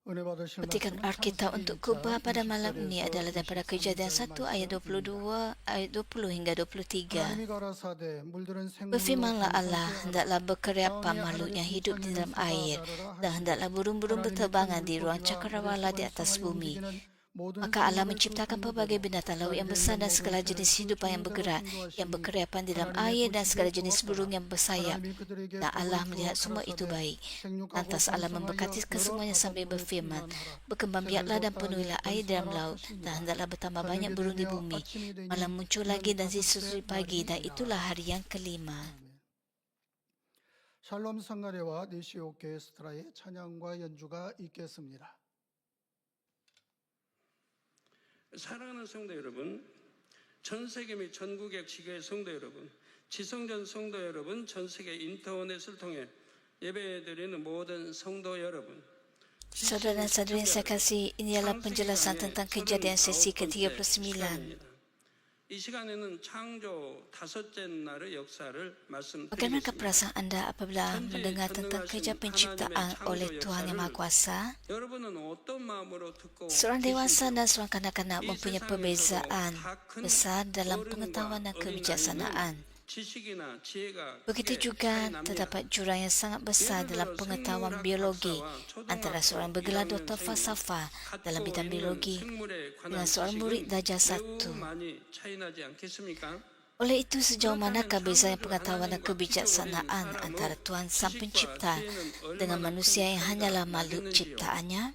Petikan Alkitab untuk khotbah pada malam ini adalah daripada Kejadian 1 ayat 22 ayat 20 hingga 23. Berfirmanlah Allah, hendaklah berkeriapan makhluk yang hidup di dalam air, dan hendaklah burung-burung berterbangan di ruang cakrawala di atas bumi. Maka Allah menciptakan pelbagai binatang laut yang besar dan segala jenis hidupan yang bergerak, yang berkeriapan di dalam air dan segala jenis burung yang bersayap. Dan Allah melihat semua itu baik. Lantas Allah memberkati kesemuanya sambil berfirman, berkembang biaklah dan penuhilah air dalam laut, dan hendaklah bertambah banyak burung di bumi. Malam muncul lagi dan disusuli pagi, dan itulah hari yang kelima. 샬롬 성가래와 니시오 오케스트라의 찬양과 연주가 있겠습니다. 사랑하는 성도 여러분, 전 세계 및 전국의 지교회 성도 여러분, 지성전 성도 여러분, 전 세계 인터넷을 통해 예배드리는 모든 성도 여러분. Saudara dan saudari yang saya kasih, ini adalah penjelasan tentang kejadian sesi ke-39. 이 시간에는 창조 다섯째 날의 역사를 Bagaimana 말씀드리겠습니다. perasaan anda apabila mendengar tentang kerja penciptaan oleh Tuhan Yang Maha Kuasa? 여러분은 어떤 마음으로 듣고 Seorang dewasa 계십니까? dan seorang kanak-kanak mempunyai perbezaan besar dalam pengetahuan dan kebijaksanaan. 지식이나 지혜가 Begitu juga terdapat jurang yang sangat besar dalam pengetahuan biologi antara seorang bergelar doktor falsafah dalam bidang biologi dengan seorang murid darjah 1. 많이 차이나지 않겠습니까? Oleh itu, sejauh manakah bezanya pengetahuan dan kebijaksanaan antara Tuhan Sang Pencipta dengan manusia yang hanyalah makhluk ciptaannya?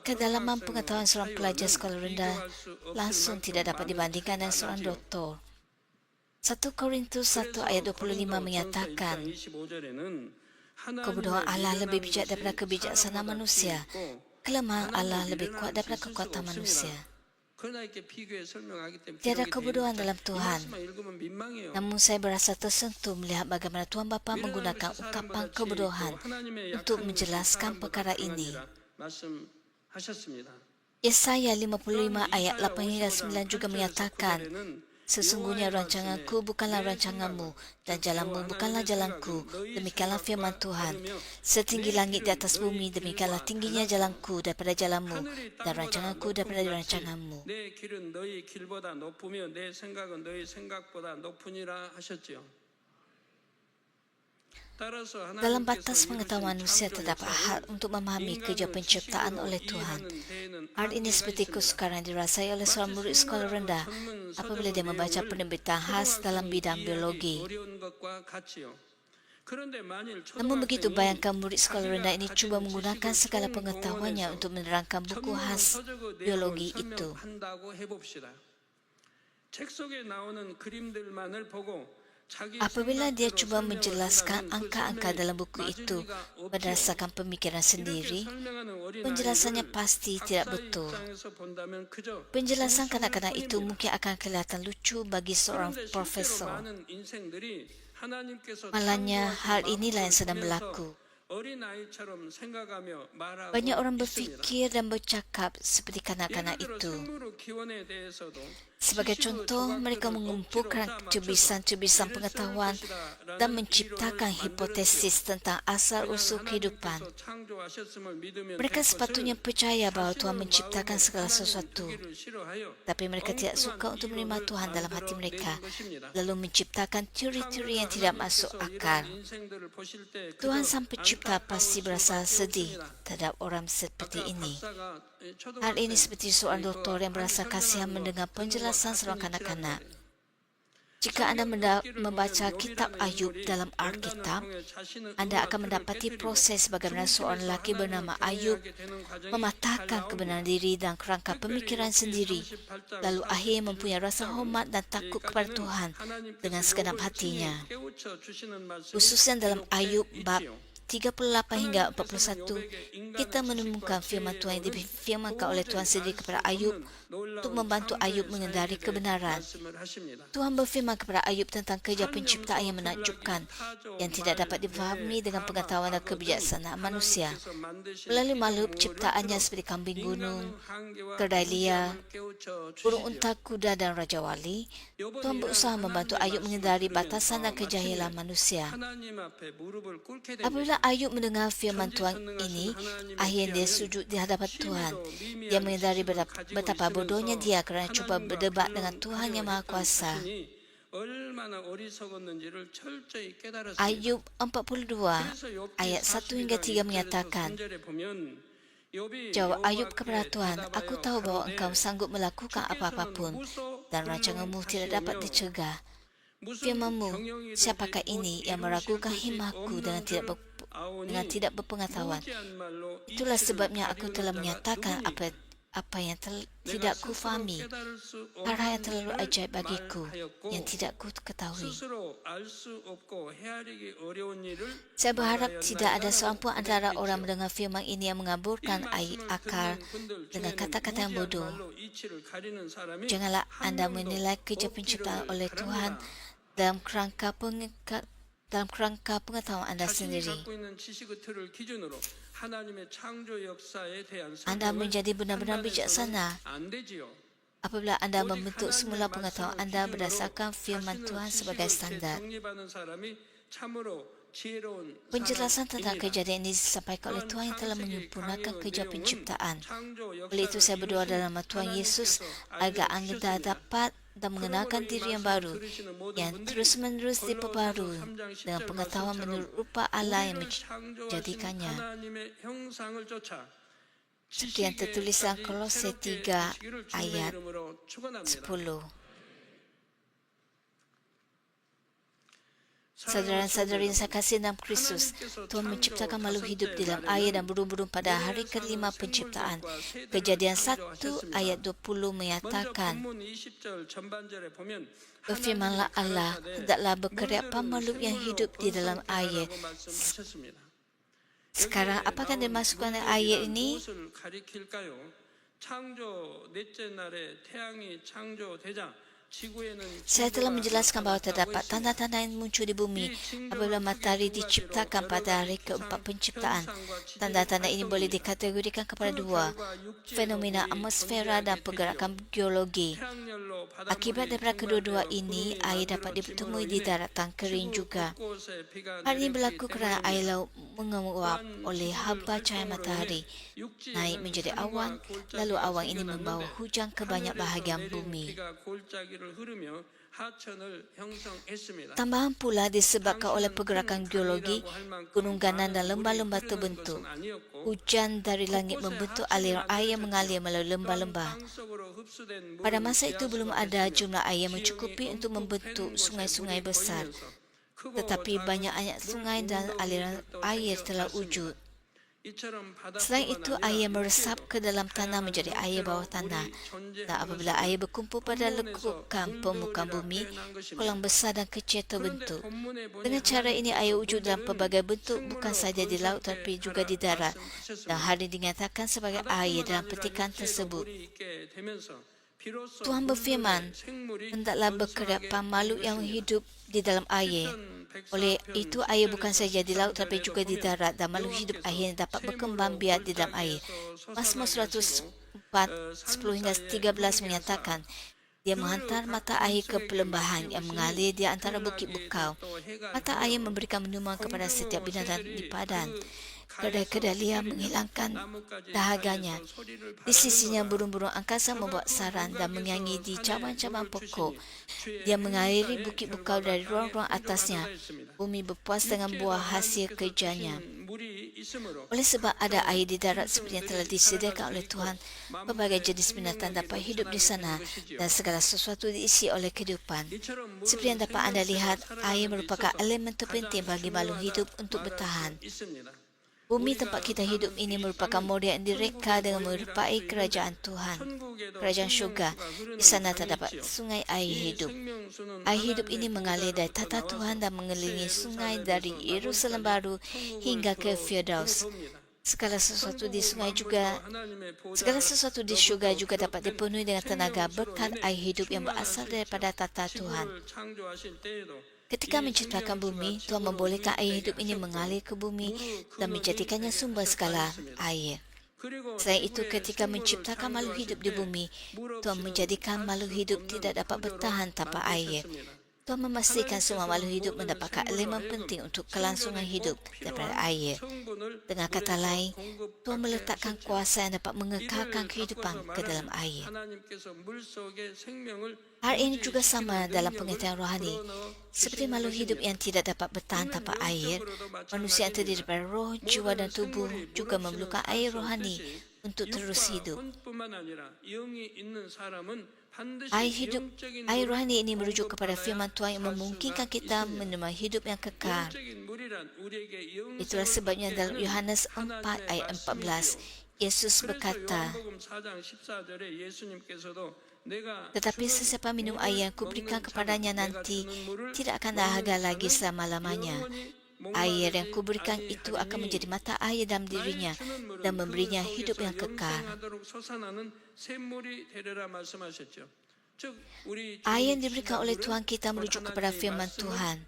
Kedalaman pengetahuan seorang pelajar sekolah rendah langsung tidak dapat dibandingkan dengan seorang doktor. 1 Korintus 1 ayat 25 menyatakan, kebodohan Allah lebih bijak daripada kebijaksanaan manusia. Kelemahan Allah lebih kuat daripada kekuatan manusia. Tiada kebodohan dalam Tuhan. Namun saya berasa tersentuh melihat bagaimana Tuhan Bapa menggunakan ungkapan kebodohan untuk menjelaskan perkara ini. Yesaya 55 ayat 8 hingga 9 juga menyatakan, sesungguhnya rancanganku bukanlah rancanganmu, dan jalanmu bukanlah jalanku. Demikianlah firman Tuhan. Setinggi langit di atas bumi, demikianlah tingginya jalanku daripada jalanmu, dan rancanganku daripada rancanganmu. 내 길은 너희 길보다 높으며 내 생각은 너희 생각보다 높으니라 하셨지요. Dalam batas pengetahuan manusia terdapat hak untuk memahami kerja penciptaan oleh Tuhan. Hal ini seperti kesukaran dirasai oleh seorang murid sekolah rendah apabila dia membaca penerbitan khas dalam bidang biologi. Namun begitu, bayangkan murid sekolah rendah ini cuba menggunakan segala pengetahuannya untuk menerangkan buku khas biologi itu. 책 속에 나오는 그림들만을 보고 Apabila dia cuba menjelaskan angka-angka dalam buku itu berdasarkan pemikiran sendiri, penjelasannya pasti tidak betul. Penjelasan kanak-kanak itu mungkin akan kelihatan lucu bagi seorang profesor. Malangnya, hal inilah yang sedang berlaku. Banyak orang berfikir dan bercakap seperti kanak-kanak itu. Sebagai contoh, mereka mengumpulkan cebisan-cebisan pengetahuan dan menciptakan hipotesis tentang asal-usul kehidupan. Mereka sepatutnya percaya bahawa Tuhan menciptakan segala sesuatu, tapi mereka tidak suka untuk menerima Tuhan dalam hati mereka, lalu menciptakan teori-teori yang tidak masuk akal. Tuhan Sang Pencipta pasti berasa sedih terhadap orang seperti ini. Hal ini seperti seorang doktor yang berasa kasihan mendengar penjelasan seorang kanak-kanak. Jika anda membaca kitab Ayub dalam Alkitab, anda akan mendapati proses bagaimana seorang lelaki bernama Ayub mematahkan kebenaran diri dan kerangka pemikiran sendiri, lalu akhirnya mempunyai rasa hormat dan takut kepada Tuhan dengan segenap hatinya. Khususnya dalam Ayub bab 38 hingga 41, kita menemukan firman Tuhan yang difirmankan oleh Tuhan sendiri kepada Ayub untuk membantu Ayub mengendari kebenaran. Tuhan berfirman kepada Ayub tentang kerja penciptaan yang menakjubkan yang tidak dapat difahami dengan pengetahuan dan kebijaksanaan manusia. Melalui makhluk ciptaannya seperti kambing gunung, keledai liar, burung unta, kuda dan Raja Wali, Tuhan berusaha membantu Ayub mengendari batasan dan kejahilan manusia. Apabila Ayub mendengar firman Tuhan ini, akhirnya dia sujud di hadapan Tuhan. Dia menyadari betapa bodohnya dia kerana cuba berdebat dengan Tuhan yang Maha Kuasa. Ayub 42 ayat 1 hingga 3 menyatakan, jawab Ayub kepada Tuhan, aku tahu bahawa engkau sanggup melakukan apa-apapun dan rancanganmu tidak dapat dicegah. Firman-Mu, siapakah ini yang meragukan himmahku dengan tidak berpengetahuan? Itulah sebabnya aku telah menyatakan apa yang tidak ku fahami, hal yang terlalu ajaib bagiku yang tidak ku ketahui. Saya berharap tidak ada seorang pun antara orang mendengar firman ini yang mengaburkan akal dengan kata-kata yang bodoh. Janganlah anda menilai kerja penciptaan oleh Tuhan dalam kerangka pengetahuan anda sendiri. Anda menjadi benar-benar bijaksana apabila anda membentuk semula pengetahuan anda berdasarkan firman Tuhan sebagai standar. Penjelasan tentang kejadian ini disampaikan oleh Tuhan yang telah menyempurnakan kerja penciptaan. Oleh itu saya berdoa dalam nama Tuhan Yesus agar anda dapat dan mengenalkan diri yang baru yang terus-menerus diperbarui dengan pengetahuan menurut rupa Allah yang menjadikannya. Seperti yang tertulis dalam Kolose 3 ayat 10. Saudara-saudari yang saya kasih dalam Kristus, Tuhan menciptakan makhluk hidup di dalam air dan burung-burung pada hari kelima penciptaan. Kejadian 1 ayat 20 menyatakan, berfirmanlah Allah, hendaklah berkeriak makhluk yang hidup di dalam air. Sekarang, apakah yang dimasukkan air ini? Saya telah menjelaskan bahawa terdapat tanda-tanda yang muncul di bumi apabila matahari diciptakan pada hari keempat penciptaan. Tanda-tanda ini boleh dikategorikan kepada dua, fenomena atmosfera dan pergerakan geologi. Akibat daripada kedua-dua ini, air dapat ditemui di daratan kering juga. Hal ini berlaku kerana air laut menguap oleh haba cahaya matahari, naik menjadi awan, lalu awan ini membawa hujan ke banyak bahagian bumi. Tambahan pula disebabkan oleh pergerakan geologi, gunung ganan dan lembah-lembah terbentuk. Hujan dari langit membentuk aliran air yang mengalir melalui lembah-lembah. Pada masa itu belum ada jumlah air yang mencukupi untuk membentuk sungai-sungai besar. Tetapi banyak sungai dan aliran air telah wujud. Selain itu, air meresap ke dalam tanah menjadi air bawah tanah. Dan apabila air berkumpul pada lekukan permukaan bumi, kolam besar dan kecil terbentuk. Dengan cara ini, air wujud dalam pelbagai bentuk bukan sahaja di laut tapi juga di darat. Dan hal ini dinyatakan sebagai air dalam petikan tersebut. Tuhan berfirman, hendaklah berkeriak makhluk yang hidup di dalam air. Oleh itu, air bukan saja di laut tapi juga di darat dan makhluk hidup akhirnya dapat berkembang biak di dalam air. Mazmur 104, 10 hingga 13 menyatakan, dia menghantar mata air ke perlembahan yang mengalir di antara bukit bukau. Mata air memberikan minuman kepada setiap binatang di padang. Kedai-kedai liar menghilangkan dahaganya. Di sisinya burung-burung angkasa membuat sarang dan menyanyi di cabang-cabang pokok. Dia mengairi bukit bukau dari ruang-ruang atasnya. Bumi berpuas dengan buah hasil kerjanya. Oleh sebab ada air di darat seperti yang telah disediakan oleh Tuhan, pelbagai jenis binatang dapat hidup di sana dan segala sesuatu diisi oleh kehidupan. Seperti yang dapat anda lihat, air merupakan elemen terpenting bagi makhluk hidup untuk bertahan. Bumi tempat kita hidup ini merupakan model yang direka dengan merupai kerajaan Tuhan, kerajaan syurga. Di sana terdapat sungai air hidup. Air hidup ini mengalir dari tata Tuhan dan mengelilingi sungai dari Yerusalem baru hingga ke Firdaus. Segala sesuatu di sungai juga Segala sesuatu di syurga juga dapat dipenuhi dengan tenaga berkat air hidup yang berasal daripada tata Tuhan. Ketika menciptakan bumi, Tuhan membolehkan air hidup ini mengalir ke bumi dan menjadikannya sumber segala air. Selain itu, ketika menciptakan makhluk hidup di bumi, Tuhan menjadikan makhluk hidup tidak dapat bertahan tanpa air. Tuhan memastikan semua makhluk hidup mendapatkan elemen penting untuk kelangsungan hidup daripada air. Dengan kata lain, Tuhan meletakkan kuasa yang dapat mengekalkan kehidupan ke dalam air. Hal ini juga sama dalam pengertian rohani. Seperti makhluk hidup yang tidak dapat bertahan tanpa air, manusia yang terdiri daripada roh, jiwa dan tubuh juga memerlukan air rohani untuk terus hidup. Air rohani ini merujuk kepada firman Tuhan yang memungkinkan kita menerima hidup yang kekal. Itulah sebabnya dalam Yohanes 4 ayat 14, Yesus berkata, "Tetapi sesiapa minum air yang kuberikan kepadanya nanti, tidak akan dahaga lagi selama-lamanya. Air yang kuberikan itu akan menjadi mata air dalam dirinya dan memberinya hidup yang kekal." Air yang diberikan oleh Tuhan kita merujuk kepada firman Tuhan.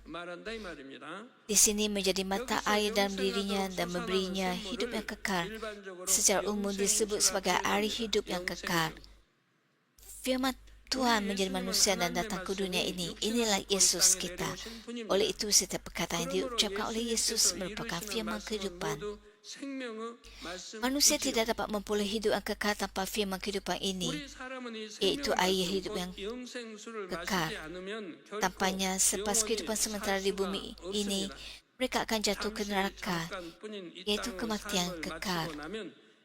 Di sini menjadi mata air dalam dirinya dan memberinya hidup yang kekal. Secara umum disebut sebagai air hidup yang kekal. Firman Tuhan menjadi manusia dan datang ke dunia ini. Inilah Yesus kita. Oleh itu, setiap perkataan yang diucapkan oleh Yesus merupakan firman kehidupan. Manusia tidak dapat memperoleh hidup yang kekal tanpa firman kehidupan ini, iaitu air hidup yang kekal. Tanpanya, selepas kehidupan sementara di bumi ini, mereka akan jatuh ke neraka, iaitu kematian kekal.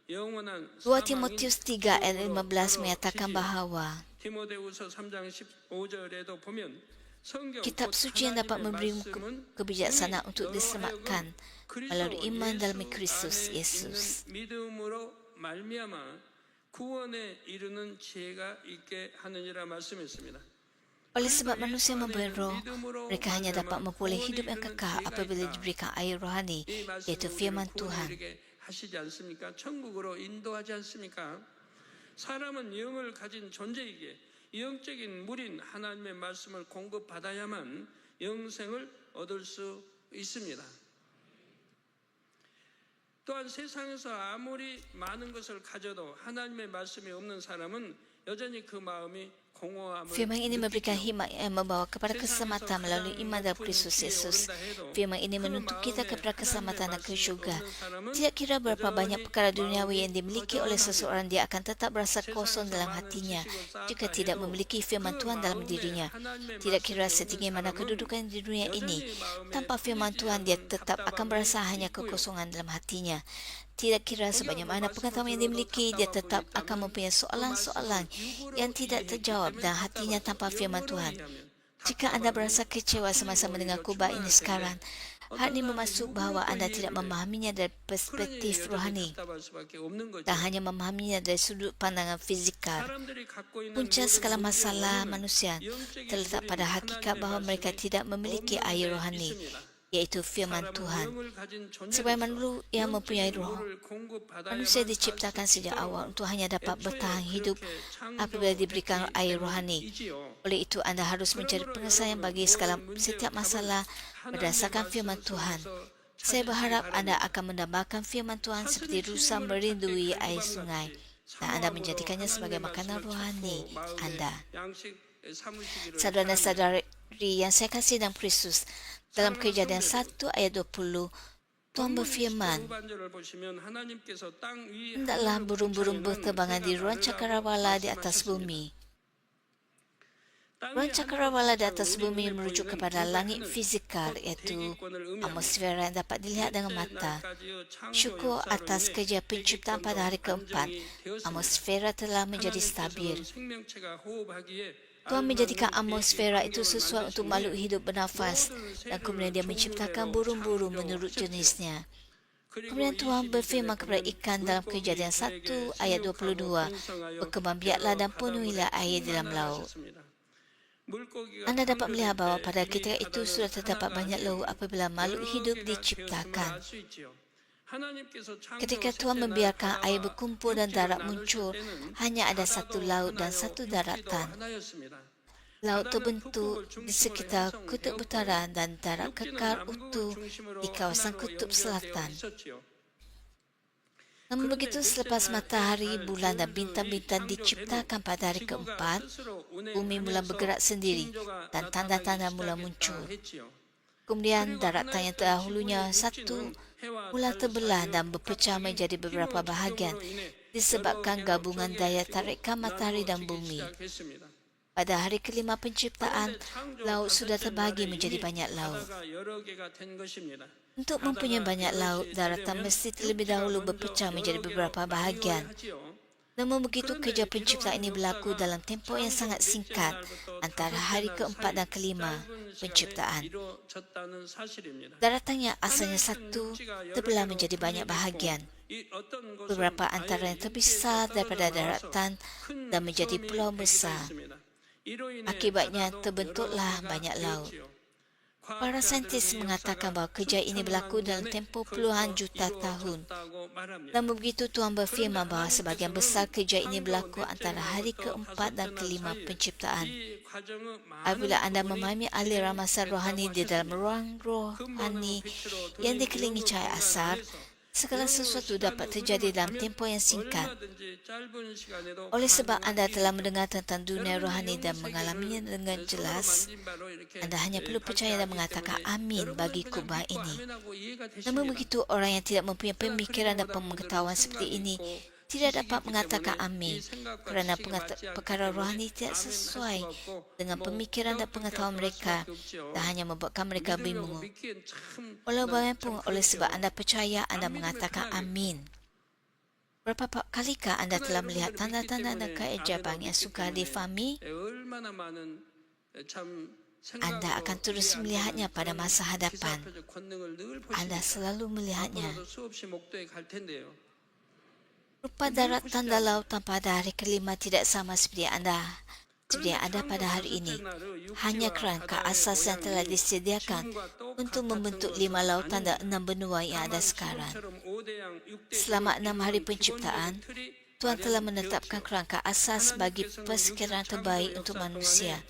2 Timotius 3 ayat 15 menyatakan bahawa kitab suci yang dapat memberi kebijaksanaan untuk diselamatkan melalui iman dalam Kristus Yesus. Oleh sebab manusia memberi roh, mereka hanya dapat memperoleh hidup yang kekal apabila diberikan air rohani, iaitu firman Tuhan. 사람은 영을 가진 존재이기에 영적인 물인 하나님의 말씀을 공급받아야만 영생을 얻을 수 있습니다. 또한 세상에서 아무리 많은 것을 가져도 하나님의 말씀이 없는 사람은 여전히 그 마음이 Firman ini memberikan hikmat yang membawa kepada keselamatan melalui iman dalam Kristus Yesus. Firman ini menuntut kita kepada keselamatan dan ke syurga. Tidak kira berapa banyak perkara duniawi yang dimiliki oleh seseorang, dia akan tetap berasa kosong dalam hatinya jika tidak memiliki firman Tuhan dalam dirinya. Tidak kira setinggi mana kedudukan di dunia ini, tanpa firman Tuhan dia tetap akan berasa hanya kekosongan dalam hatinya. Tidak kira sebanyak mana pengetahuan yang dimiliki, dia tetap akan mempunyai soalan-soalan yang tidak terjawab dalam hatinya tanpa firman Tuhan. Jika anda berasa kecewa semasa mendengar khutbah ini sekarang, hal ini bermaksud bahawa anda tidak memahaminya dari perspektif rohani dan hanya memahaminya dari sudut pandangan fizikal. Punca segala masalah manusia terletak pada hakikat bahawa mereka tidak memiliki air rohani, iaitu firman Tuhan. Sebagaimana yang mempunyai roh, manusia diciptakan sejak awal untuk hanya dapat bertahan hidup apabila diberikan air rohani. Oleh itu, anda harus mencari penyelesaian bagi setiap masalah berdasarkan firman Tuhan. Saya berharap anda akan mendambakan firman Tuhan seperti rusa merindui air sungai dan anda menjadikannya sebagai makanan rohani anda. Saudara dan saudari yang saya kasih dalam Kristus, dalam Kejadian 1 ayat 20, Tuhan berfirman, "Hendaklah burung-burung berterbangan di ruang cakrawala di atas bumi." Ruang cakrawala di atas bumi merujuk kepada langit fizikal, iaitu atmosfera yang dapat dilihat dengan mata. Syukur atas kerja penciptaan pada hari keempat, atmosfera telah menjadi stabil. Tuhan menjadikan atmosfera itu sesuai untuk makhluk hidup bernafas dan kemudian dia menciptakan burung-burung menurut jenisnya. Kemudian Tuhan berfirman kepada ikan dalam Kejadian 1 ayat 22, "Berkembang biaklah dan penuhilah air di dalam laut." Anda dapat melihat bahawa pada ketika itu sudah terdapat banyak laut apabila makhluk hidup diciptakan. Ketika Tuhan membiarkan air berkumpul dan darat muncul, hanya ada satu laut dan satu daratan. Laut terbentuk di sekitar kutub utara dan darat kekal utuh di kawasan kutub selatan. Namun begitu selepas matahari, bulan dan bintang-bintang diciptakan pada hari keempat, bumi mula bergerak sendiri dan tanda-tanda mula muncul. Kemudian daratan yang terdahulunya satu mula terbelah dan berpecah menjadi beberapa bahagian disebabkan gabungan daya tarikan matahari dan bumi. Pada hari kelima penciptaan, laut sudah terbahagi menjadi banyak laut. Untuk mempunyai banyak laut, daratan mesti terlebih dahulu berpecah menjadi beberapa bahagian. Namun begitu kerja penciptaan ini berlaku dalam tempoh yang sangat singkat antara hari keempat dan kelima penciptaan. Daratan yang asalnya satu terbelah menjadi banyak bahagian. Beberapa antara yang terbesar daripada daratan dan menjadi pulau besar. Akibatnya terbentuklah banyak laut. Para saintis mengatakan bahawa kerja ini berlaku dalam tempoh puluhan juta tahun. Namun begitu Tuhan berfirman bahawa sebahagian besar kerja ini berlaku antara hari keempat dan kelima penciptaan. Apabila anda memahami aliran masa rohani di dalam ruang rohani yang dikelilingi cahaya asar, segala sesuatu dapat terjadi dalam tempoh yang singkat. Oleh sebab anda telah mendengar tentang dunia rohani dan mengalaminya dengan jelas, anda hanya perlu percaya dan mengatakan amin bagi khutbah ini. Namun begitu, orang yang tidak mempunyai pemikiran dan pengetahuan seperti ini tidak dapat mengatakan amin kerana perkara rohani tidak sesuai dengan pemikiran dan pengetahuan mereka dan hanya membuatkan mereka bingung. Oleh sebab anda percaya, anda mengatakan amin. Berapa kalikah anda telah melihat tanda-tanda dan keajaiban yang sukar difahami? Anda akan terus melihatnya pada masa hadapan. Anda selalu melihatnya. Rupa daratan dan lautan pada hari kelima tidak sama seperti yang ada pada hari ini. Hanya kerangka asas yang telah disediakan untuk membentuk 5 lautan dan 6 benua yang ada sekarang. Selama 6 hari penciptaan, Tuhan telah menetapkan kerangka asas bagi persekitaran terbaik untuk manusia.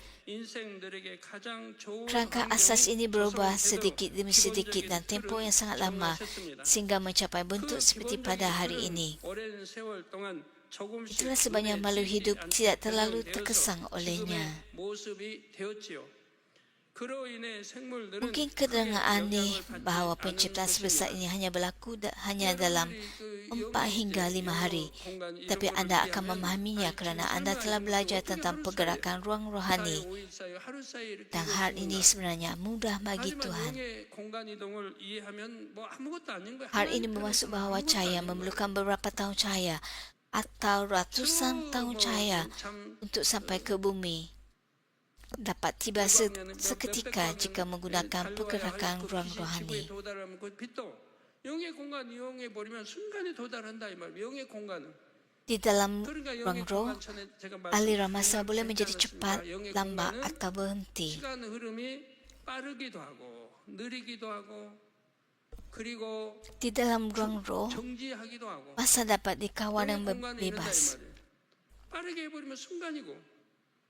Kerangka asas ini berubah sedikit demi sedikit dan tempoh yang sangat lama sehingga mencapai bentuk seperti pada hari ini. Itulah sebabnya makhluk hidup tidak terlalu terkesan olehnya. Mungkin kedengar aneh bahawa penciptaan sebesar ini hanya berlaku hanya dalam 4 hingga 5 hari. Tapi anda akan memahaminya kerana anda telah belajar tentang pergerakan ruang rohani. Dan hal ini sebenarnya mudah bagi Tuhan. Hal ini bermaksud bahawa cahaya memerlukan beberapa tahun cahaya atau ratusan tahun cahaya untuk sampai ke bumi. Dapat tiba seketika jika menggunakan pergerakan ruang rohani. Di dalam ruang roh, aliran masa boleh menjadi cepat, lambat atau berhenti. Di dalam ruang roh, masa dapat dikawal dengan bebas.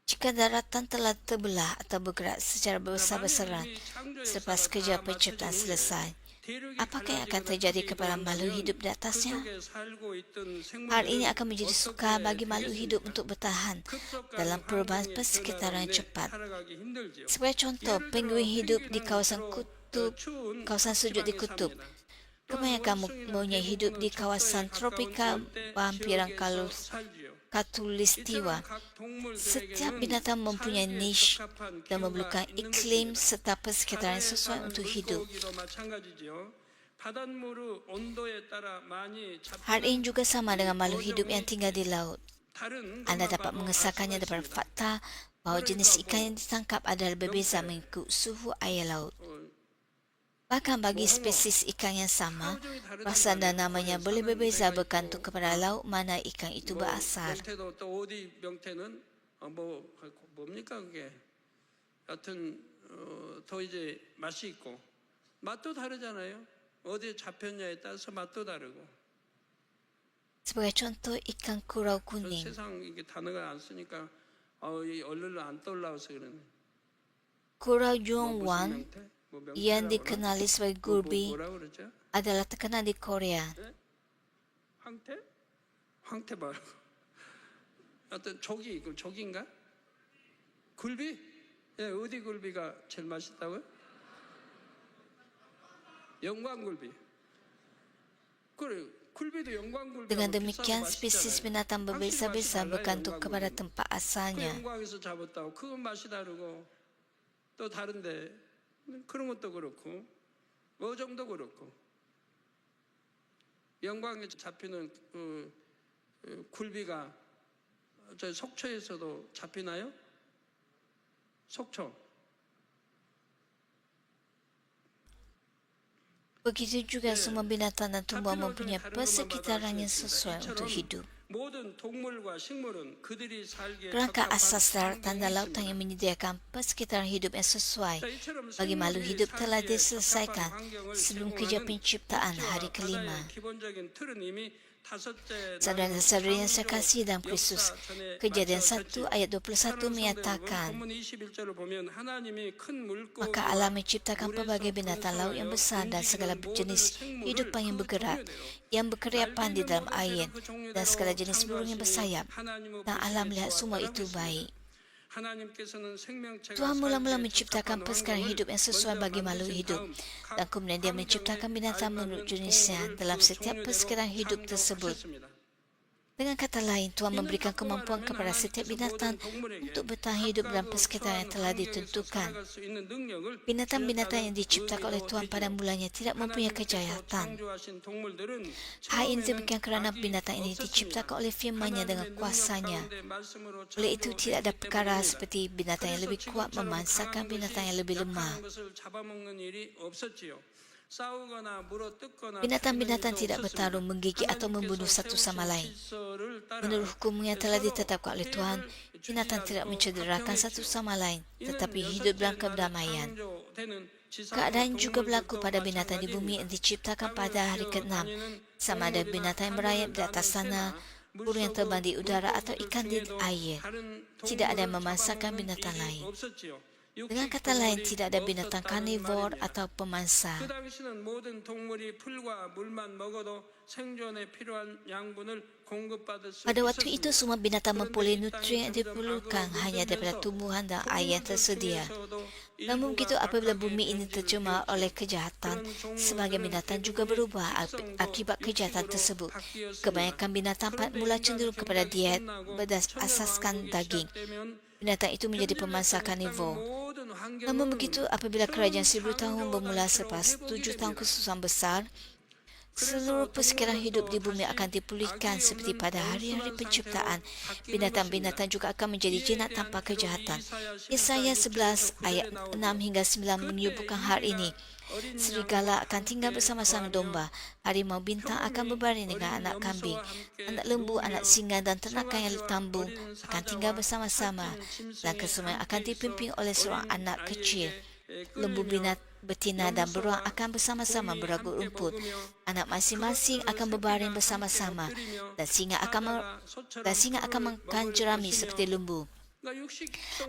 Jika daratan telah terbelah atau bergerak secara besar-besaran selepas kerja penciptaan selesai, apakah yang akan terjadi kepada makhluk hidup di atasnya? Hal ini akan menjadi sukar bagi makhluk hidup untuk bertahan dalam perubahan persekitaran yang cepat. Sebagai contoh, penguin hidup di kawasan sejuk di kutub. Kebanyakan monyet hidup di kawasan tropika berhampiran khatulistiwa. Setiap binatang mempunyai niche dan memerlukan iklim serta persekitaran yang sesuai untuk hidup. Hal ini juga sama dengan makhluk hidup yang tinggal di laut. Anda dapat mengesahkannya daripada fakta bahawa jenis ikan yang ditangkap adalah berbeza mengikut suhu air laut. Bahkan bagi spesies ikan yang sama, rasa dan namanya boleh berbeza bergantung kepada laut mana ikan itu berasal. 어디에 잡혔냐에 따라서 맛도 다르고. Sebagai contoh, ikan kurau 전 kuning. 세상 이게 단어가 안 쓰니까 이 얼른 안 떠올라와서 그러네. Kurau 뭐 무슨 Yongwan 명태? 뭐 yang 명태라고 dikenali sebagai 그러나? gurbi 뭐라 그러죠? adalah terkenal di Korea. 황태? 황태 말. 어떤 조기, 그 조기인가? 굴비? 예, 어디 굴비가 제일 맛있다고요? 영광굴비. 그래, 굴비도 영광굴비. Dengan demikian, spesies binatang berbeza-beza bergantung kepada tempat 그 asalnya. 영광에서 잡았다고 그건 맛이 다르고 또 다른데 그런 것도 그렇고 어종도 그렇고 영광에 잡히는 굴비가 저 속초에서도 잡히나요? 속초. Begitu juga semua binatang dan tumbuhan mempunyai persekitaran yang sesuai untuk hidup. 모든 동물과 식물은 그들이 살기에 Kerangka 적합한 asas daratan dan 환경이 lautan 있습니다. yang menyediakan persekitaran hidup yang sesuai 자, 이처럼 bagi makhluk 생물이 hidup telah 살기에 diselesaikan 적합한 환경을 sebelum kerja 제공하는 penciptaan hari 육지와 kelima. 바다의 기본적인 틀은 이미 다섯째 Saudara-saudari yang saya 창조 kasih dalam Kristus, 역사 전에 Kejadian 말씀하셨지요. 1 ayat 21 menyatakan, 본문 21절을 보면 하나님이 큰 물고기와 maka Allah menciptakan 물에서 pelbagai binatang laut yang besar dan segala 움직이는 jenis 모든 생물을 hidupan yang 그 bergerak, 종류대로 yang berkeriapan di dalam 날뛰는 air, 모든 그 dan segala 종류대로 jenis burung yang bersayap. 하나님의 Dan Allah 보시기에 melihat semua 좋았다라고 itu 했습니다. baik. 하나님께서는 생명체가 Tuhan mula-mula 살기에 menciptakan 적합한 persekitaran 환경을 hidup yang sesuai 먼저 bagi makhluk 만드신 hidup. 다음 Dan kemudian dia menciptakan binatang menurut jenisnya dalam setiap persekitaran hidup tersebut. 창조하셨습니다. Dengan kata lain, Tuhan memberikan kemampuan kepada setiap binatang untuk bertahan hidup dalam persekitaran yang telah ditentukan. Binatang-binatang yang diciptakan oleh Tuhan pada mulanya tidak mempunyai kejahatan. Hal ini demikian kerana binatang ini diciptakan oleh firman-Nya dengan kuasanya. Oleh itu, tidak ada perkara seperti binatang yang lebih kuat memansakan binatang yang lebih lemah. Binatang-binatang tidak bertarung, menggigit atau membunuh satu sama lain. Menurut hukum yang telah ditetapkan oleh Tuhan, binatang tidak mencederakan satu sama lain, tetapi hidup dalam kedamaian. Keadaan juga berlaku pada binatang di bumi yang diciptakan pada hari ke-6, sama ada binatang yang merayap di atas tanah, burung yang terbang di udara atau ikan di air. Tidak ada yang memansakan binatang lain. Dengan kata lain, tidak ada binatang karnivor atau pemangsa. 그 당시는 모든 동물이 풀과 물만 먹어도 생존에 필요한 양분을 공급받을 수 Pada waktu itu, 있었습니다. semua binatang memperoleh nutrien yang diperlukan hanya daripada tumbuhan dan air yang tersedia. Namun begitu, apabila bumi ini tercemar oleh kejahatan, sebagian binatang juga berubah akibat kejahatan tersebut. Kebanyakan binatang mula cenderung kepada diet berdasarkan daging. Binatang itu menjadi pemangsa karnivor. Namun begitu, apabila kerajaan 1000 tahun bermula selepas 7 tahun kesusahan besar, seluruh persekitaran hidup di bumi akan dipulihkan seperti pada hari-hari penciptaan. Binatang-binatang juga akan menjadi jinak tanpa kejahatan. Yesaya 11 ayat 6 hingga 9 menyebutkan hal ini. Serigala akan tinggal bersama-sama domba. Harimau bintang akan berbaring dengan anak kambing. Anak lembu, anak singa dan ternakan yang tambung akan tinggal bersama-sama. Dan kesemuanya akan dipimpin oleh seorang anak kecil. Lembu betina dan beruang akan bersama-sama beragut rumput. Anak masing-masing akan berbaring bersama-sama. Dan singa akan makan jerami seperti lembu.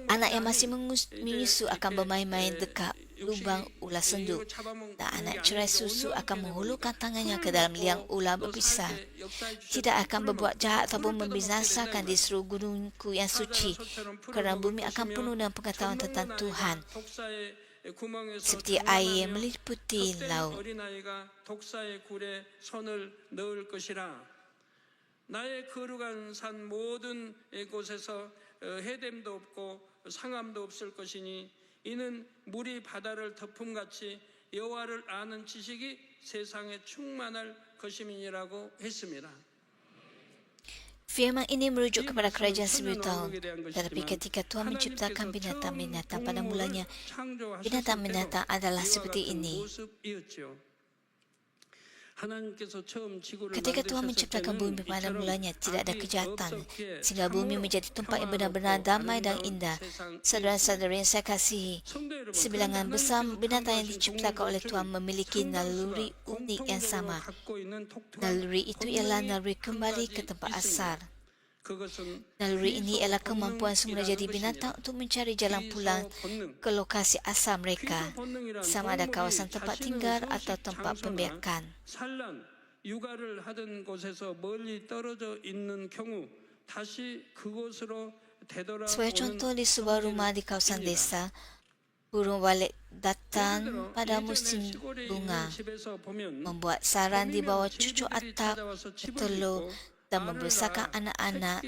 Anak yang masih menyusu akan bermain-main dekat lubang ular senduk. Dan anak cerai susu akan menghulurkan tangannya ke dalam liang ular berpisah. Tidak akan berbuat jahat ataupun membinasakan di seluruh gunungku yang suci. Kerana bumi akan penuh dengan pengetahuan tentang Tuhan. Seperti air meliputi laut. 나의 거룩한 산 모든 곳에서 해됨도 없고 상함도 없을 것이니 이는 물이 바다를 덮음같이 여호와를 아는 지식이 세상에 충만할 것임이라고 했습니다. Firman ini merujuk kepada kerajaan 1000 tahun. Tetapi ketika Tuhan menciptakan binatang-binatang pada mulanya, binatang-binatang adalah seperti ini. 하나님께서 처음 지구를 Ketika Tuhan 만드셨을 menciptakan 때는 bumi pada 이처럼 mulanya tidak ada 악이 kejahatan, 없었기에 sehingga bumi 참으로 menjadi tempat yang benar-benar 평화롭고 damai dan 아름다운 indah. 세상이었습니다. Saudara-saudara yang saya kasihi, 성도 여러분, sebilangan 그런데 besar 하나님께서 binatang yang 창조하신 diciptakan oleh Tuhan 동물들 memiliki 중 naluri 상당수가 unik yang 공통적으로 sama. 갖고 있는 독특한 Naluri itu ialah 본능이 naluri 한 kembali 가지 ke tempat 있습니다. asal. 그것은 Naluri ini ialah 귀소 kemampuan semula jadi 본능이라는 binatang 것입니다. untuk mencari jalan 귀소 pulang 본능. ke lokasi asal mereka, 귀소 본능이란 sama ada 동물이 kawasan tempat 자신의 tinggal atau 서식 tempat 장소나 pembiakan. 산란, 육아를 하던 곳에서 멀리 떨어져 있는 경우 다시 그곳으로 Sebagai contoh, di sebuah rumah di kawasan desa, burung walet datang pada musim bunga, membuat sarang di bawah cucuk atap, bertelur dan membesarkan anak-anak,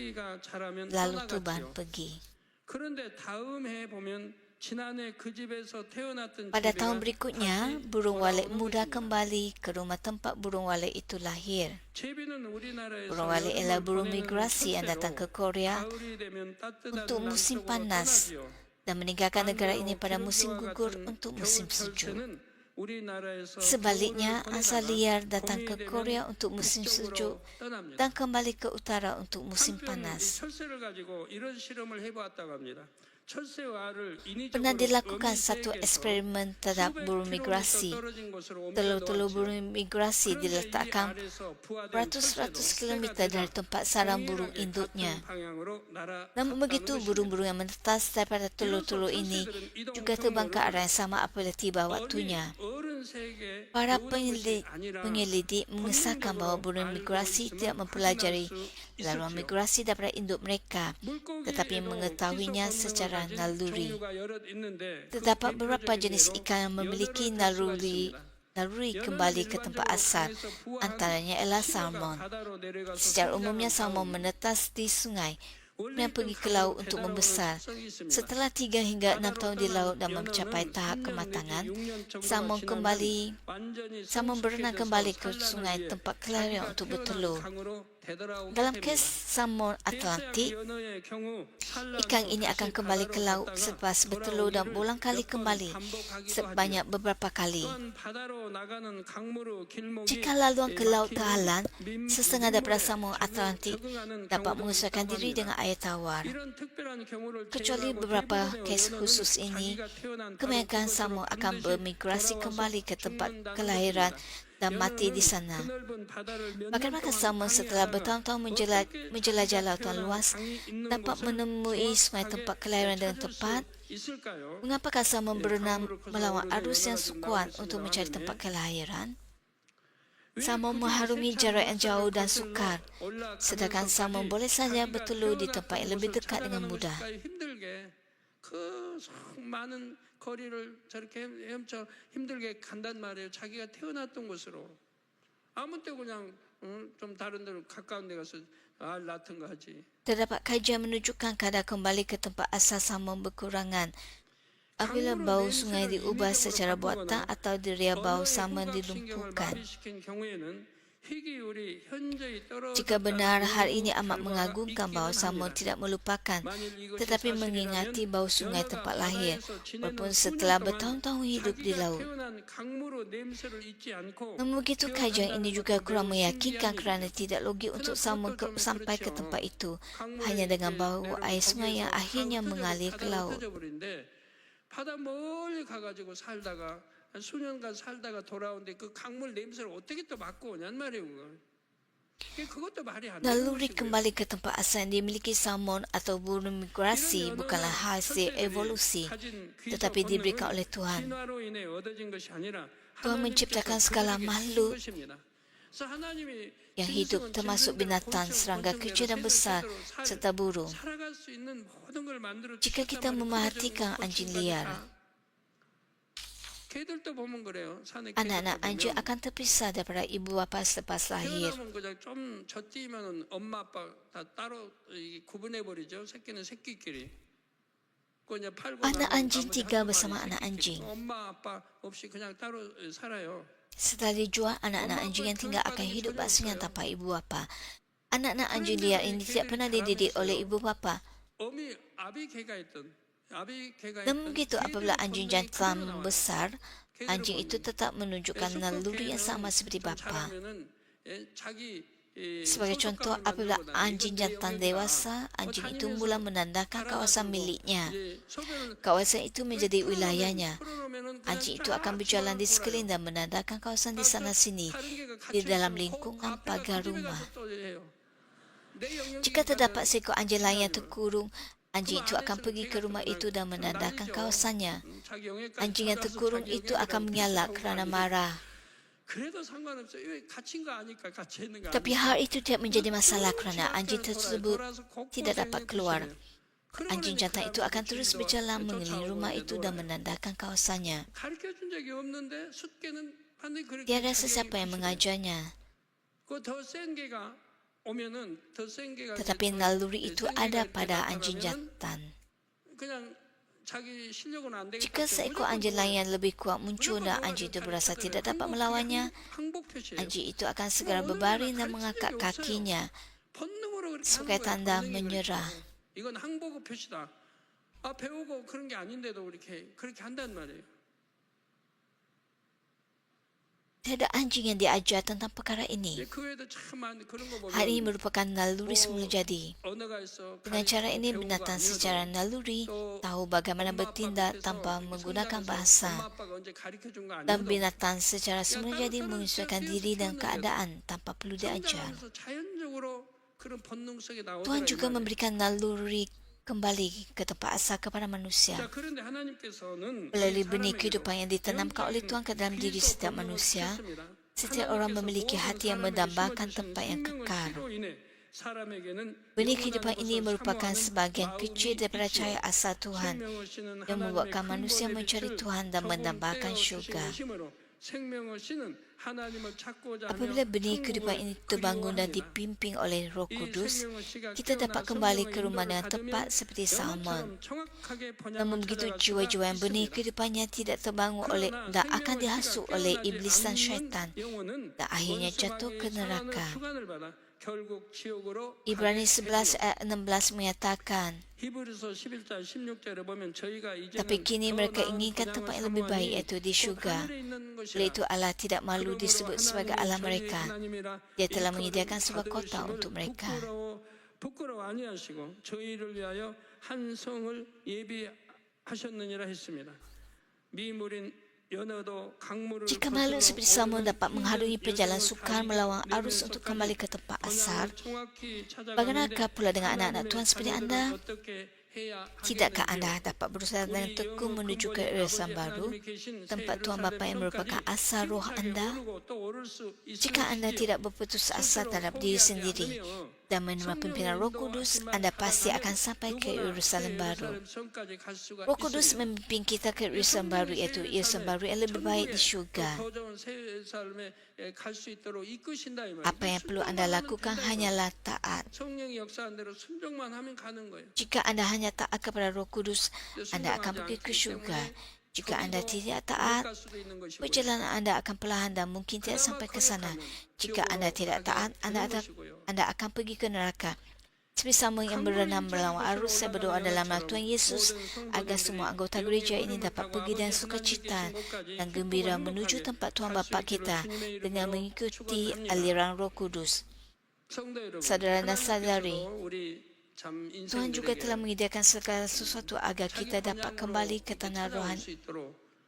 lalu terbang pergi. 그런데 다음 해 보면 지난해 그 집에서 태어났던 Pada 지배가 tahun berikutnya, 다시 burung walet 돌아오는 muda 것입니다. kembali ke rumah tempat burung walet itu lahir. 제비는 우리나라에서 Burung walet ialah 여름을 burung 보내는 migrasi yang datang ke 첫째로 Korea 가을이 되면 따뜻한 untuk musim 남쪽으로 panas 떠나지요. dan meninggalkan negara ini pada 반대로 musim 기름과 gugur 같은 untuk musim 겨울 sejuk. 철새는 우리나라에서 Sebaliknya, 겨울을 angsa 보내다가 liar datang 봄이 ke 되면 Korea untuk musim 북쪽으로 sejuk 떠납니다. dan kembali ke utara untuk musim 한편 이 panas. 철새를 가지고 이런 실험을 해보았다고 합니다. 철새와 알을 Pernah 인위적으로 dilakukan 어미 satu 세계에서 eksperimen terhadap 수백 burung migrasi. 킬로미터 떨어진 곳으로 옮겨 Telur-telur 놓았지요. burung migrasi 그런데 이 diletakkan 알에서 부화된 beratus-ratus 철새도 kilometer dari tempat sarang burung 동일하게 induknya. 같은 방향으로 Namun begitu, 날아갔다는 burung-burung yang menetas daripada telur-telur ini juga terbang ke arah yang sama apabila tiba waktunya. 어른 세계 Para 배우는 것이 아니라 penyelidik mengesahkan bahawa burung migrasi tidak mempelajari laluan migrasi daripada induk mereka, tetapi mengetahuinya secara naluri. Terdapat beberapa jenis ikan yang memiliki naluri kembali ke tempat asal, antaranya ialah salmon. Secara umumnya, salmon menetas di sungai dan pergi ke laut untuk membesar. Setelah 3 hingga 6 tahun di laut dan mencapai tahap kematangan, salmon berenang kembali ke sungai tempat kelahiran untuk bertelur. Dalam kes salmon Atlantik, ikan ini akan kembali ke laut selepas bertelur dan berulang kali kembali sebanyak beberapa kali. Jika laluan ke laut terhalang, sesetengah daripada salmon Atlantik dapat menyesuaikan diri dengan air tawar. Kecuali beberapa kes khusus ini, kebanyakan salmon akan bermigrasi kembali ke tempat kelahiran dan mati di sana. Bagaimana salmon setelah bertahun-tahun menjelajah lautan luas dapat menemui sungai tempat kelahiran dengan tepat? Mengapakah salmon berenang melawan arus yang kuat untuk mencari tempat kelahiran? Salmon mengharungi jarak yang jauh dan sukar, sedangkan salmon boleh saja bertelur di tempat yang lebih dekat dengan mudah. 많은 거리를 저렇게 헤엄쳐 힘들게 간단 말이에요. 자기가 태어났던 곳으로 아무 때 그냥 좀 다른 데로 가까운 데 가서 알 낳던 거 하지. Terdapat kajian menunjukkan kadar kembali ke tempat asal salmon berkurangan apabila bau sungai diubah secara buatan atau diria bau salmon dilumpuhkan. Jika benar, hal ini amat mengagumkan bahawa salmon tidak melupakan tetapi mengingati bau sungai tempat lahir walaupun setelah bertahun-tahun hidup di laut. Namun begitu, kajian ini juga kurang meyakinkan kerana tidak logik untuk salmon sampai ke tempat itu hanya dengan bau air sungai yang akhirnya mengalir ke laut. 바다 멀리 가가지고 살다가 수년간 살다가 돌아오는데 그 강물 냄새를 어떻게 또 맡고 오냔 말이에요. 그것도 말이 안 되는 Naluri 것이고요. kembali ke tempat asal yang dimiliki salmon atau burung migrasi bukanlah hasil evolusi, tetapi diberikan oleh Tuhan. Tuhan menciptakan segala makhluk yang hidup termasuk binatang, serangga kecil dan besar, serta burung. Jika kita memerhatikan anjing liar, anak-anak anjing akan terpisah daripada ibu bapa selepas lahir. 좀 젖띠면 엄마 아빠 다 따로 구분해버리죠. 새끼는 새끼끼리. Anak anjing tinggal bersama anak anjing. 엄마 아빠 없이 그냥 따로 살아요. Setelah dijual, anak-anak anjing yang tinggal akan hidup berasingan tanpa ibu bapa. Anak-anak anjing liar ini tidak pernah dididik oleh ibu bapa. Namun begitu, apabila anjing jantan membesar, anjing itu tetap menunjukkan naluri yang sama seperti bapa. Sebagai contoh, apabila anjing jantan dewasa, anjing itu mula menandakan kawasan miliknya. Kawasan itu menjadi wilayahnya. Anjing itu akan berjalan di sekeliling dan menandakan kawasan di sana-sini, di dalam lingkungan pagar rumah. Jika terdapat seekor anjing lain yang terkurung, anjing itu akan pergi ke rumah itu dan menandakan kawasannya. Anjing yang terkurung itu akan menyalak kerana marah. Tapi hal itu tidak menjadi masalah kerana anjing tersebut tidak dapat keluar. Anjing jantan itu akan terus berjalan mengelilingi rumah itu dan menandakan kawasannya. Tiada sesiapa yang mengajarnya. Tetapi naluri itu ada pada anjing jantan. Jika seekor anjing lain yang lebih kuat muncul dan anjing itu berasa tidak dapat melawannya, anjing itu akan segera berbaring dan mengangkat kakinya sebagai tanda menyerah. 이건 항복의 표시다. 배우고 그런 게 아닌데도 그렇게 한단 말이에요. Tiada anjing yang diajar tentang perkara ini. Hal ini merupakan naluri semula jadi. Dengan cara ini, binatang secara naluri tahu bagaimana bertindak tanpa menggunakan bahasa. Dan binatang secara semula jadi menyesuaikan diri dan keadaan tanpa perlu diajar. Tuhan juga memberikan naluri kembali ke tempat asal kepada manusia. Melalui benih kehidupan yang ditanamkan oleh Tuhan ke dalam diri setiap manusia, setiap orang memiliki hati yang mendambakan tempat yang kekal. Benih kehidupan ini merupakan sebahagian kecil daripada cahaya asal Tuhan yang membuatkan manusia mencari Tuhan dan mendambakan syurga. Apabila benih kehidupan ini terbangun dan dipimpin oleh Roh Kudus, kita dapat kembali ke rumah dengan tepat seperti Salmon. Namun begitu jiwa-jiwa yang benih kehidupannya tidak terbangun oleh dan akan dihasut oleh iblis dan syaitan dan akhirnya jatuh ke neraka. Ibrani 11 ayat 16 menyatakan, tapi kini mereka inginkan tempat yang lebih baik, iaitu di syurga. Oleh itu Allah tidak malu disebut sebagai Allah mereka. Dia telah menyediakan sebuah kota untuk mereka. Jika makhluk seperti Salmon dapat mengharungi perjalanan sukar melawan arus untuk kembali ke tempat asal, bagaimanakah pula dengan anak-anak Tuhan seperti anda? Tidakkah anda dapat berusaha dengan tekun menuju ke Yerusalem baru, tempat Tuhan Bapa yang merupakan asal roh anda? Jika anda tidak berputus asa terhadap diri sendiri dan menerima pimpinan Roh Kudus, anda pasti akan sampai ke Yerusalem baru. Roh Kudus memimpin kita ke Yerusalem baru, iaitu Yerusalem baru yang lebih baik di syurga. Apa yang perlu anda lakukan hanyalah taat. Jika anda hanya taat kepada Roh Kudus, anda akan pergi ke syurga. Jika anda tidak taat, perjalanan anda akan perlahan dan mungkin tidak sampai ke sana. Jika anda tidak taat, anda akan pergi ke neraka. Seperti Salmon yang berenang melawan arus, saya berdoa dalam nama Tuhan Yesus agar semua anggota gereja ini dapat pergi dengan sukacita dan gembira menuju tempat Tuhan Bapa kita dengan mengikuti aliran Roh Kudus. Saudara dan saudari, Tuhan juga telah menyediakan segala sesuatu agar kita dapat kembali ke tanah rohani,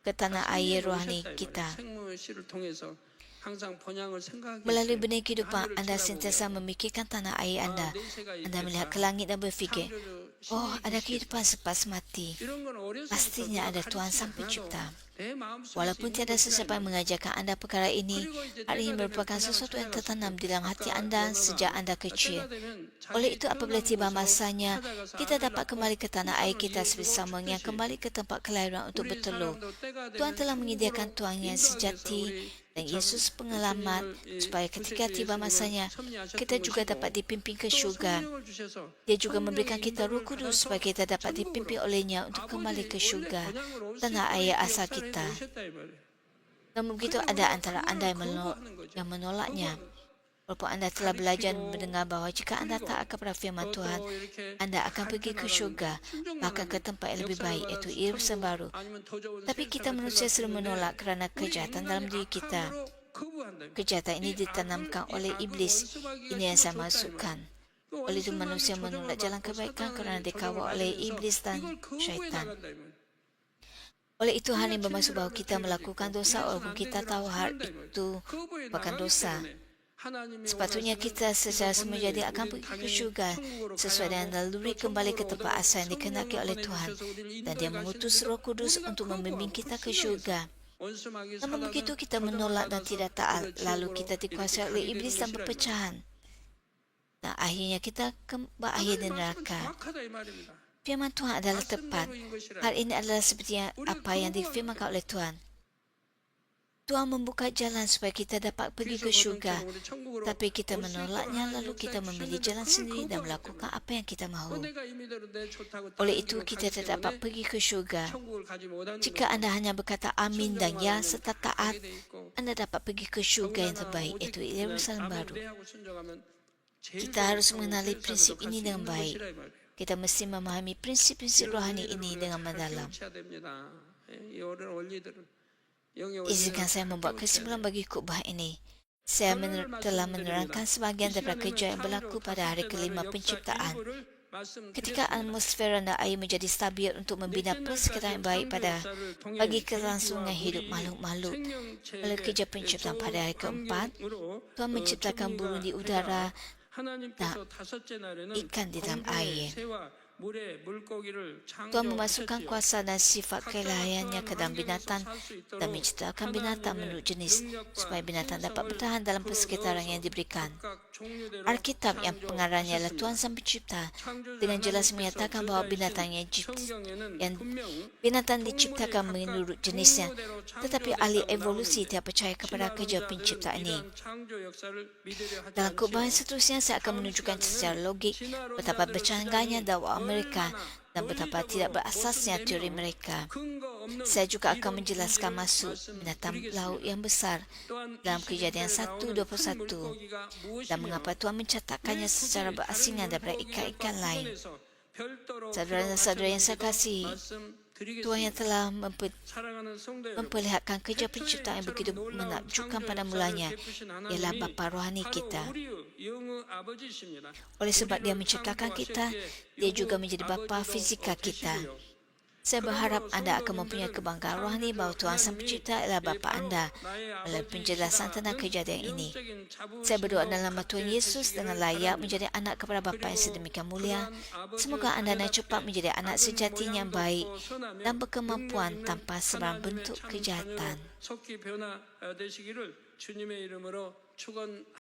ke tanah air rohani kita. Melalui benih kehidupan, anda sentiasa memikirkan tanah air anda. Anda melihat ke langit dan berfikir, oh, ada kehidupan selepas mati. Pastinya ada Tuhan Sang Pencipta. Walaupun tiada sesiapa yang mengajarkan anda perkara ini, hal ini merupakan sesuatu yang tertanam di dalam hati anda sejak anda kecil. Oleh itu, apabila tiba masanya, kita dapat kembali ke tanah air kita seperti Salmon yang kembali ke tempat kelahiran untuk bertelur. Tuhan telah menyediakan Tuhan yang sejati dan Yesus pengalamat supaya ketika tiba masanya, kita juga dapat dipimpin ke syurga. Dia juga memberikan kita Roh Kudus supaya kita dapat dipimpin olehnya untuk kembali ke syurga, tanah air asal kita. Namun begitu ada antara anda yang menolaknya. Walaupun anda telah belajar mendengar bahawa jika anda taat kepada firman Tuhan, anda akan pergi ke syurga, bahkan ke tempat yang lebih baik, iaitu Yerusalem baru. Tapi kita manusia selalu menolak kerana kejahatan dalam diri kita. Kejahatan ini ditanamkan oleh iblis. Ini yang saya maksudkan. Oleh itu manusia menolak jalan kebaikan kerana dikawal oleh iblis dan syaitan. Oleh itu hal yang bermaksud bahawa kita melakukan dosa walaupun kita tahu hal itu bukan dosa. Sepatutnya kita secara semula akan pergi ke syurga sesuai dengan naluri kembali ke tempat asal yang dikehendaki oleh Tuhan, dan Dia mengutus Roh Kudus untuk membimbing kita ke syurga. Namun begitu kita menolak dan tidak taat, lalu kita dikuasai oleh iblis dan perpecahan. Dan akhirnya kita berakhir di neraka. Firman Tuhan adalah tepat. Hal ini adalah seperti apa yang difirmankan oleh Tuhan. Tuhan membuka jalan supaya kita dapat pergi ke syurga, tapi kita menolaknya lalu kita memilih jalan sendiri dan melakukan apa yang kita mahu. Oleh itu kita tidak dapat pergi ke syurga. Jika anda hanya berkata amin dan ya serta taat, anda dapat pergi ke syurga yang terbaik, iaitu Yerusalem baru. Kita harus mengenali prinsip ini dengan baik. Kita mesti memahami prinsip-prinsip rohani ini dengan mendalam. Izinkan saya membuat kesimpulan bagi khutbah ini. Saya telah menerangkan sebahagian daripada kerja yang berlaku pada hari kelima penciptaan. Ketika atmosfer dan air menjadi stabil untuk membina persekitaran yang baik bagi kelangsungan hidup makhluk-makhluk. Oleh kerja penciptaan pada hari keempat, Tuhan menciptakan burung di udara dan ikan di dalam air. Tuhan memasukkan kuasa dan sifat kelahirannya ke dalam binatang dan menciptakan binatang menurut jenis supaya binatang dapat bertahan dalam persekitaran yang diberikan. Alkitab yang pengarangnya adalah Tuhan Sang Pencipta dengan jelas menyatakan bahawa binatang diciptakan menurut jenisnya, tetapi ahli evolusi tidak percaya kepada kerja penciptaan ini. Dalam khutbah yang seterusnya saya akan menunjukkan secara logik betapa bercanggahnya dakwah mereka dan betapa tidak berasasnya teori mereka. Saya juga akan menjelaskan maksud binatang laut yang besar dalam Kejadian 1:21 dan mengapa Tuhan mencatatkannya secara berasingan daripada ikan-ikan lain. Saudara-saudara yang saya kasihi, Tuhan yang telah memperlihatkan kerja penciptaan yang begitu menakjubkan pada mulanya ialah Bapa rohani kita. Oleh sebab Dia menciptakan kita, Dia juga menjadi Bapa fizikal kita. Saya berharap anda akan mempunyai kebanggaan rohani bahawa Tuhan Sang Pencipta adalah Bapa anda melalui penjelasan tentang kejadian ini. Saya berdoa dalam nama Tuhan Yesus dengan layak menjadi anak kepada Bapa yang sedemikian mulia. Semoga anda dan cepat menjadi anak sejati yang baik dan berkemampuan tanpa sebarang bentuk kejahatan.